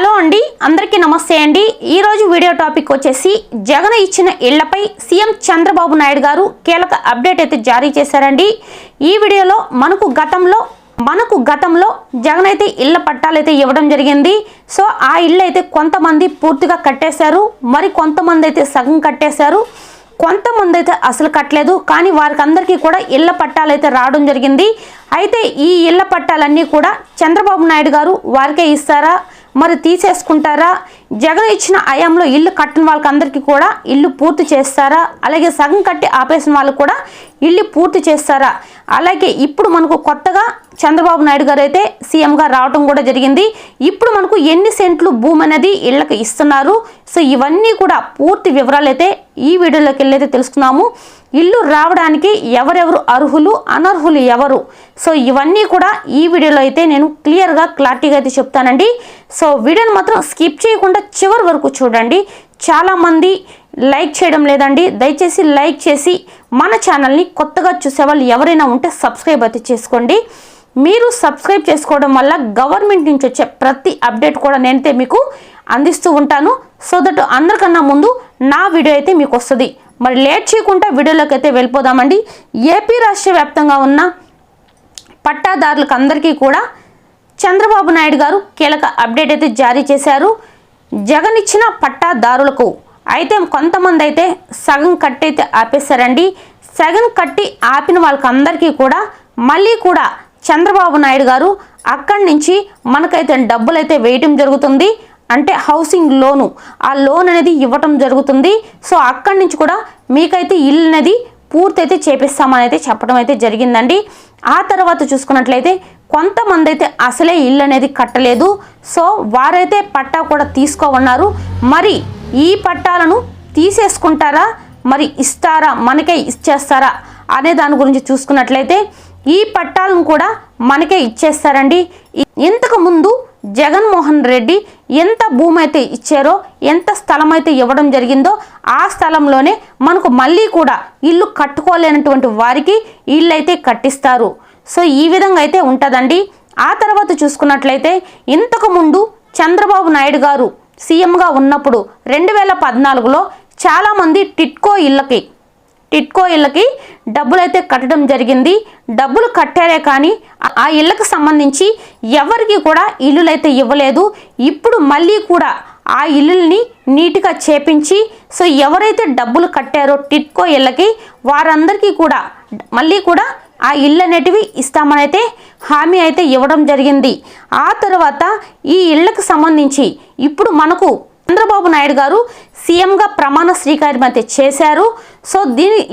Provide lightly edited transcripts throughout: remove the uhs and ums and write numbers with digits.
Hello అండి, అందరికీ నమస్తే అండి. ఈ రోజు వీడియో టాపిక్ వచ్చేసి జగన్ ఇచ్చిన ఇళ్లపై సీఎం చంద్రబాబు నాయుడు గారు కీలక అప్డేట్ అయితే జారీ చేశారండి. ఈ వీడియోలో మనకు గతంలో జగన్ అయితే ఇళ్ల పట్టాలు అయితే ఇవ్వడం జరిగింది. సో ఆ ఇల్లు అయితే కొంతమంది పూర్తిగా కట్టేశారు, మరి కొంతమంది అయితే సగం కట్టేశారు, కొంతమంది అయితే అసలు కట్టలేదు. కానీ వారికి అందరికీ కూడా ఇళ్ల పట్టాలు అయితే రావడం జరిగింది. అయితే ఈ ఇళ్ల పట్టాలన్నీ కూడా చంద్రబాబు నాయుడు గారు వారికే ఇస్తారా, మరి తీసేసుకుంటారా? జగన్ ఇచ్చిన హయాంలో ఇల్లు కట్టిన వాళ్ళకి అందరికీ కూడా ఇల్లు పూర్తి చేస్తారా? అలాగే సగం కట్టి ఆపేసిన వాళ్ళకు కూడా ఇల్లు పూర్తి చేస్తారా? అలాగే ఇప్పుడు మనకు కొత్తగా చంద్రబాబు నాయుడు గారు అయితే సీఎంగా రావడం కూడా జరిగింది. ఇప్పుడు మనకు ఎన్ని సెంట్లు భూమి అనేది ఇళ్లకు ఇస్తున్నారు? సో ఇవన్నీ కూడా పూర్తి వివరాలు అయితే ఈ వీడియోలోకి వెళ్ళైతే తెలుసుకున్నాము. ఇల్లు రావడానికి ఎవరెవరు అర్హులు, అనర్హులు ఎవరు? సో ఇవన్నీ కూడా ఈ వీడియోలో అయితే నేను క్లియర్గా క్లారిటీగా అయితే చెప్తానండి. సో వీడియోని మాత్రం స్కిప్ చేయకుండా చివరి వరకు చూడండి. చాలామంది లైక్ చేయడం లేదండి. దయచేసి లైక్ చేసి మన ఛానల్ని కొత్తగా చూసేవాళ్ళు ఎవరైనా ఉంటే సబ్స్క్రైబ్ అయితే చేసుకోండి. మీరు సబ్స్క్రైబ్ చేసుకోవడం వల్ల గవర్నమెంట్ నుంచి వచ్చే ప్రతి అప్డేట్ కూడా నేనైతే మీకు అందిస్తూ ఉంటాను. సో దట్ అందరికన్నా ముందు నా వీడియో అయితే మీకు వస్తుంది. మరి లేట్ చేయకుండా వీడియోలోకి అయితే వెళ్ళిపోదామండి. ఏపీ రాష్ట్ర వ్యాప్తంగా ఉన్న పట్టాదారులకు అందరికీ కూడా చంద్రబాబు నాయుడు గారు కీలక అప్డేట్ అయితే జారీ చేశారు. జగన్ ఇచ్చిన పట్టాదారులకు అయితే కొంతమంది అయితే సగం కట్టి అయితే ఆపేశారండి. సగం కట్టి ఆపిన వాళ్ళకి అందరికీ కూడా మళ్ళీ కూడా చంద్రబాబు నాయుడు గారు అక్కడి నుంచి మనకైతే డబ్బులు అయితే వేయటం జరుగుతుంది. అంటే హౌసింగ్ లోను, ఆ లోన్ అనేది ఇవ్వటం జరుగుతుంది. సో అక్కడి నుంచి కూడా మీకైతే ఇల్లు అనేది పూర్తి అయితే చేపిస్తామని అయితే చెప్పడం అయితే జరిగిందండి. ఆ తర్వాత చూసుకున్నట్లయితే కొంతమంది అయితే అసలే ఇల్లు అనేది కట్టలేదు. సో వారైతే పట్టా కూడా తీసుకోమన్నారు. మరి ఈ పట్టాలను తీసేసుకుంటారా, మరి ఇస్తారా, మనకే ఇచ్చేస్తారా అనే దాని గురించి చూసుకున్నట్లయితే ఈ పట్టాలను కూడా మనకే ఇచ్చేస్తారండి. ఇంతకు ముందు జగన్మోహన్ రెడ్డి ఎంత భూమి అయితే ఇచ్చారో, ఎంత స్థలం అయితే ఇవ్వడం జరిగిందో ఆ స్థలంలోనే మనకు మళ్ళీ కూడా ఇల్లు కట్టుకోలేనటువంటి వారికి ఇల్లు అయితే కట్టిస్తారు. సో ఈ విధంగా అయితే ఉంటుందండి. ఆ తర్వాత చూసుకున్నట్లయితే ఇంతకు ముందు చంద్రబాబు నాయుడు గారు సీఎంగా ఉన్నప్పుడు 2014లో చాలామంది టిట్కో ఇళ్ళకి డబ్బులు అయితే కట్టడం జరిగింది. డబ్బులు కట్టారే కానీ ఆ ఇళ్ళకి సంబంధించి ఎవరికి కూడా ఇల్లులు అయితే ఇవ్వలేదు. ఇప్పుడు మళ్ళీ కూడా ఆ ఇల్లుల్ని నీట్గా చేపించి సో ఎవరైతే డబ్బులు కట్టారో టిట్కో ఇళ్ళకి వారందరికీ కూడా మళ్ళీ కూడా ఆ ఇల్లు అనేటివి ఇస్తామని అయితే హామీ అయితే ఇవ్వడం జరిగింది. ఆ తర్వాత ఈ ఇళ్ళకి సంబంధించి ఇప్పుడు మనకు చంద్రబాబు నాయుడు గారు సీఎంగా ప్రమాణ స్వీకారం అయితే చేశారు. సో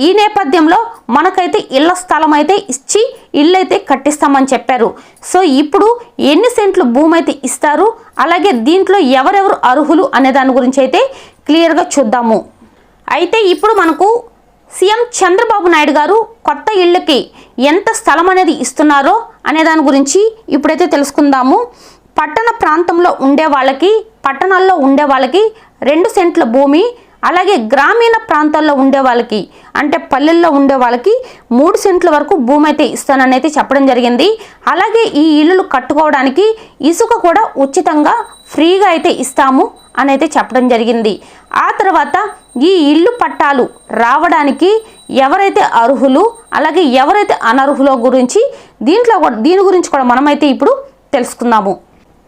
ఈ నేపథ్యంలో మనకైతే ఇళ్ల స్థలం అయితే ఇచ్చి ఇల్లు అయితే కట్టిస్తామని చెప్పారు. సో ఇప్పుడు ఎన్ని సెంట్లు భూమి అయితే ఇస్తారు, అలాగే దీంట్లో ఎవరెవరు అర్హులు అనే దాని గురించి అయితే క్లియర్గా చూద్దాము. అయితే ఇప్పుడు మనకు సీఎం చంద్రబాబు నాయుడు గారు కొత్త ఇళ్ళకి ఎంత స్థలం అనేది ఇస్తున్నారో అనే దాని గురించి ఇప్పుడైతే తెలుసుకుందాము. పట్టణ ప్రాంతంలో ఉండే వాళ్ళకి, పట్టణాల్లో ఉండే వాళ్ళకి 2 సెంట్ల భూమి, అలాగే గ్రామీణ ప్రాంతాల్లో ఉండే వాళ్ళకి అంటే పల్లెల్లో ఉండే వాళ్ళకి 3 సెంట్ల వరకు భూమి అయితే ఇస్తానని అయితే చెప్పడం జరిగింది. అలాగే ఈ ఇల్లులు కట్టుకోవడానికి ఇసుక కూడా ఉచితంగా ఫ్రీగా అయితే ఇస్తాము అని అయితే చెప్పడం జరిగింది. ఆ తర్వాత ఈ ఇల్లు పట్టాలు రావడానికి ఎవరైతే అర్హులు, అలాగే ఎవరైతే అనర్హులో గురించి దీని గురించి కూడా మనమైతే ఇప్పుడు తెలుసుకుందాము.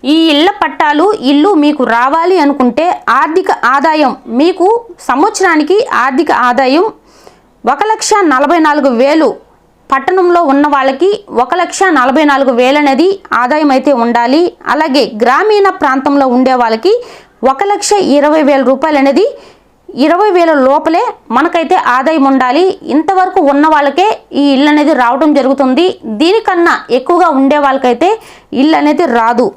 ఈ ఇళ్ల పట్టాలు ఇల్లు మీకు రావాలి అనుకుంటే ఆర్థిక ఆదాయం మీకు సంవత్సరానికి ఆర్థిక ఆదాయం 1,44,000 పట్టణంలో ఉన్న వాళ్ళకి 1,44,000 అనేది ఆదాయం అయితే ఉండాలి. అలాగే గ్రామీణ ప్రాంతంలో ఉండే వాళ్ళకి 1,20,000 రూపాయలు అనేది 20,000 లోపలే మనకైతే ఆదాయం ఉండాలి. ఇంతవరకు ఉన్న వాళ్ళకే ఈ ఇల్లు అనేది రావడం జరుగుతుంది. దీనికన్నా ఎక్కువగా ఉండే వాళ్ళకైతే ఇల్లు అనేది రాదు.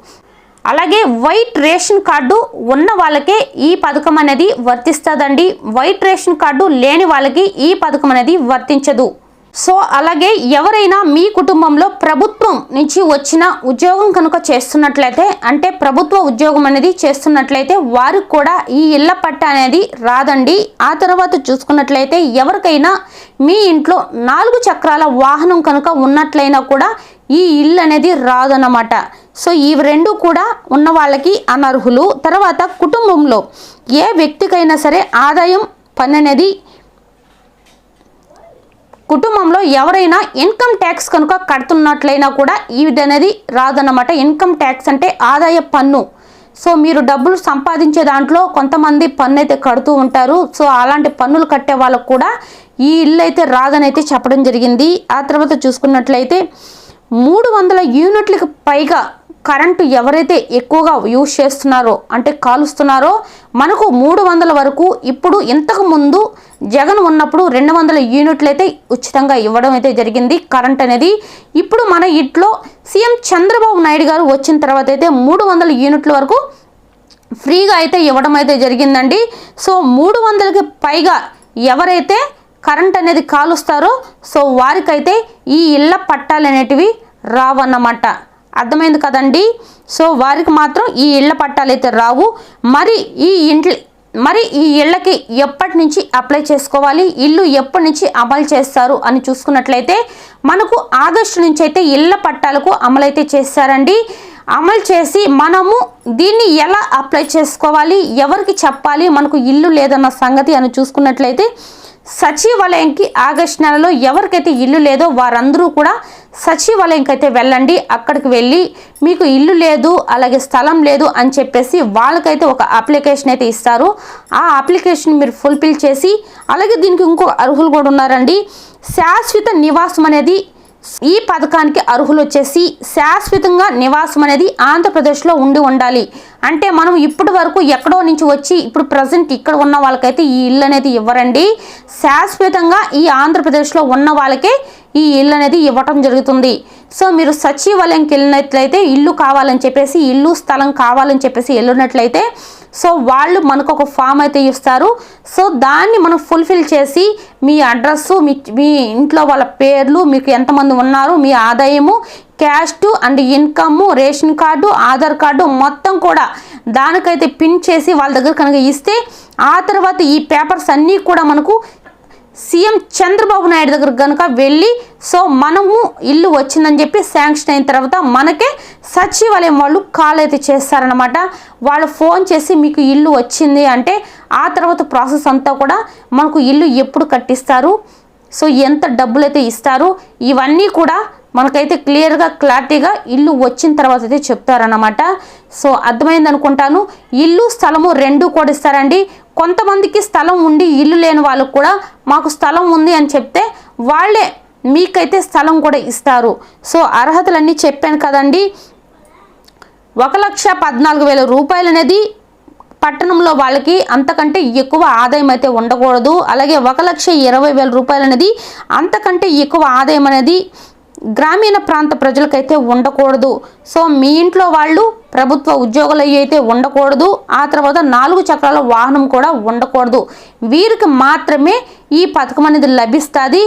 అలాగే వైట్ రేషన్ కార్డు ఉన్న వాళ్ళకే ఈ పథకం అనేది వర్తిస్తుందండి. వైట్ రేషన్ కార్డు లేని వాళ్ళకి ఈ పథకం అనేది వర్తించదు. సో అలాగే ఎవరైనా మీ కుటుంబంలో ప్రభుత్వం నుంచి వచ్చిన ఉద్యోగం కనుక చేస్తున్నట్లయితే, అంటే ప్రభుత్వ ఉద్యోగం అనేది చేస్తున్నట్లయితే వారికి కూడా ఈ ఇళ్ల పట్టా అనేది రాదండి. ఆ తర్వాత చూసుకున్నట్లయితే ఎవరికైనా మీ ఇంట్లో 4 చక్రాల వాహనం కనుక ఉన్నట్లయినా కూడా ఈ ఇల్లు అనేది రాదన్నమాట. సో ఈ రెండు కూడా ఉన్న వాళ్ళకి అనర్హులు. తర్వాత కుటుంబంలో ఏ వ్యక్తికైనా సరే ఆదాయం పన్ను అనేది, కుటుంబంలో ఎవరైనా ఇన్కమ్ ట్యాక్స్ కనుక కడుతున్నట్లయినా కూడా ఇది అనేది రాదన్నమాట. ఇన్కమ్ ట్యాక్స్ అంటే ఆదాయ పన్ను. సో మీరు డబ్బులు సంపాదించే దాంట్లో కొంతమంది పన్ను అయితే కడుతూ ఉంటారు. సో అలాంటి పన్నులు కట్టే వాళ్ళకు కూడా ఈ ఇల్లు అయితే రాదని అయితే చెప్పడం జరిగింది. ఆ తర్వాత చూసుకున్నట్లయితే 300 యూనిట్లకు పైగా కరెంటు ఎవరైతే ఎక్కువగా యూజ్ చేస్తున్నారో అంటే కాలుస్తున్నారో, మనకు 300 వరకు, ఇప్పుడు ఇంతకు ముందు జగన్ ఉన్నప్పుడు 200 యూనిట్లు అయితే ఉచితంగా ఇవ్వడం అయితే జరిగింది కరెంట్ అనేది. ఇప్పుడు మన ఇంట్లో సీఎం చంద్రబాబు నాయుడు గారు వచ్చిన తర్వాత అయితే 300 యూనిట్ల వరకు ఫ్రీగా అయితే ఇవ్వడం అయితే జరిగిందండి. సో 300కి పైగా ఎవరైతే కరెంట్ అనేది కాలుస్తారో సో వారికైతే ఈ ఇళ్ళ పట్టాలు అనేటివి రావన్నమాట. అర్థమైంది కదండి. సో వారికి మాత్రం ఈ ఇళ్ళ పట్టాలు అయితే రావు. మరి ఈ ఇళ్ళకి ఎప్పటి నుంచి అప్లై చేసుకోవాలి, ఇల్లు ఎప్పటి నుంచి అమలు చేస్తారు అని చూసుకున్నట్లయితే మనకు ఆగస్టు నుంచి అయితే ఇళ్ళ పట్టాలకు అమలైతే చేస్తారండి. అమలు చేసి మనము దీన్ని ఎలా అప్లై చేసుకోవాలి, ఎవరికి చెప్పాలి మనకు ఇల్లు లేదన్న సంగతి అని చూసుకున్నట్లయితే సచివాలయంకి ఆగస్టు నెలలో ఎవరికైతే ఇల్లు లేదో వారందరూ కూడా సచివాలయంకి అయితే వెళ్ళండి. అక్కడికి వెళ్ళి మీకు ఇల్లు లేదు, అలాగే స్థలం లేదు అని చెప్పేసి వాళ్ళకైతే ఒక అప్లికేషన్ అయితే ఇస్తారు. ఆ అప్లికేషన్ మీరు ఫుల్ఫిల్ చేసి, అలాగే దీనికి ఇంకో అర్హులు కూడా ఉన్నారండి. శాశ్వత నివాసం అనేది ఈ పథకానికి అర్హులు వచ్చేసి శాశ్వతంగా నివాసం అనేది ఆంధ్రప్రదేశ్లో ఉండాలి. అంటే మనం ఇప్పటి వరకు ఎక్కడో నుంచి వచ్చి ఇప్పుడు ప్రజెంట్ ఇక్కడ ఉన్న వాళ్ళకైతే ఈ ఇల్లు అనేది ఇవ్వరండి. శాశ్వతంగా ఈ ఆంధ్రప్రదేశ్లో ఉన్న వాళ్ళకే ఈ ఇల్లు అనేది ఇవ్వటం జరుగుతుంది. సో మీరు సచివాలయంకి వెళ్ళినట్లయితే ఇల్లు కావాలని చెప్పేసి, ఇల్లు స్థలం కావాలని చెప్పేసి వెళ్ళినట్లయితే సో వాళ్ళు మనకు ఒక ఫామ్ అయితే ఇస్తారు. సో దాన్ని మనం ఫుల్ఫిల్ చేసి మీ అడ్రస్సు, మీ ఇంట్లో వాళ్ళ పేర్లు, మీకు ఎంతమంది ఉన్నారు, మీ ఆదాయము, caste and income, ration card, Aadhaar card మొత్తం కూడా దానికైతే పిన్ చేసి వాళ్ళ దగ్గర కనుక ఇస్తే, ఆ తర్వాత ఈ పేపర్స్ అన్నీ కూడా మనకు సీఎం చంద్రబాబు నాయుడు దగ్గర కనుక వెళ్ళి సో మనము ఇల్లు వచ్చిందని చెప్పి శాంక్షన్ అయిన తర్వాత మనకే సచివాలయం వాళ్ళు కాల్ అయితే చేస్తారనమాట. వాళ్ళు ఫోన్ చేసి మీకు ఇల్లు వచ్చింది అంటే ఆ తర్వాత ప్రాసెస్ అంతా కూడా మనకు ఇల్లు ఎప్పుడు కట్టిస్తారు, సో ఎంత డబ్బులు అయితే ఇస్తారు, ఇవన్నీ కూడా మనకైతే క్లారిటీగా ఇల్లు వచ్చిన తర్వాత అయితే చెప్తారన్నమాట. సో అర్థమైంది అనుకుంటాను. ఇల్లు స్థలము రెండు కూడా ఇస్తారండి. కొంతమందికి స్థలం ఉండి ఇల్లు లేని వాళ్ళకు కూడా మాకు స్థలం ఉంది అని చెప్తే వాళ్ళే మీకైతే స్థలం కూడా ఇస్తారు. సో అర్హతలన్నీ చెప్పాను కదండి. 1,14,000 రూపాయలు అనేది పట్టణంలో వాళ్ళకి అంతకంటే ఎక్కువ ఆదాయం అయితే ఉండకూడదు. అలాగే 1,20,000 రూపాయలు అనేది అంతకంటే ఎక్కువ ఆదాయం అనేది గ్రామీణ ప్రాంత ప్రజలకైతే ఉండకూడదు. సో మీ ఇంట్లో వాళ్ళు ప్రభుత్వ ఉద్యోగులు అయితే ఉండకూడదు. ఆ తర్వాత 4 చక్రాల వాహనం కూడా ఉండకూడదు. వీరికి మాత్రమే ఈ పథకం అనేది లభిస్తుంది.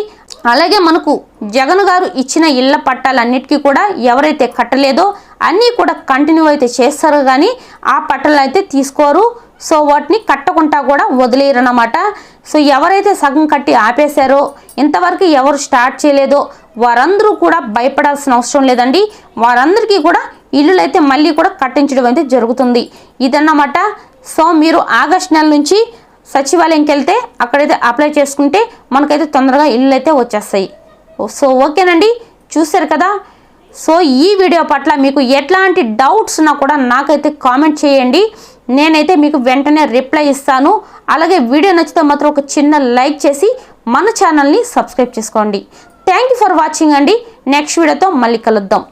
అలాగే మనకు జగన్ గారు ఇచ్చిన ఇళ్ల పట్టాలన్నిటికీ కూడా ఎవరైతే కట్టలేదో అన్నీ కూడా కంటిన్యూ అయితే చేస్తారు, కానీ ఆ పట్టాలు అయితే తీసుకోరు. సో వాటిని కట్టకుండా కూడా వదిలేరన్నమాట. సో ఎవరైతే సగం కట్టి ఆపేశారో, ఇంతవరకు ఎవరు స్టార్ట్ చేయలేదో వారందరూ కూడా భయపడాల్సిన అవసరం లేదండి. వారందరికీ కూడా ఇల్లులు అయితే మళ్ళీ కూడా కట్టించడం అయితే జరుగుతుంది. ఇదన్నమాట. సో మీరు ఆగస్టు నెల నుంచి సచివాలయంకి వెళ్తే అక్కడైతే అప్లై చేసుకుంటే మనకైతే తొందరగా ఇల్లు అయితే వచ్చేస్తాయి. సో ఓకేనండి, చూసారు కదా. సో ఈ వీడియో పట్ల మీకు ఎట్లాంటి డౌట్స్ ఉన్నా కూడా నాకైతే కామెంట్ చేయండి. నేనైతే మీకు వెంటనే రిప్లై ఇస్తాను. అలాగే వీడియో నచ్చితే మాత్రం ఒక చిన్న లైక్ చేసి మన ఛానల్ని సబ్స్క్రైబ్ చేసుకోండి. థ్యాంక్ యూ ఫర్ వాచింగ్ అండి. నెక్స్ట్ వీడియోతో మళ్ళీ కలుద్దాం.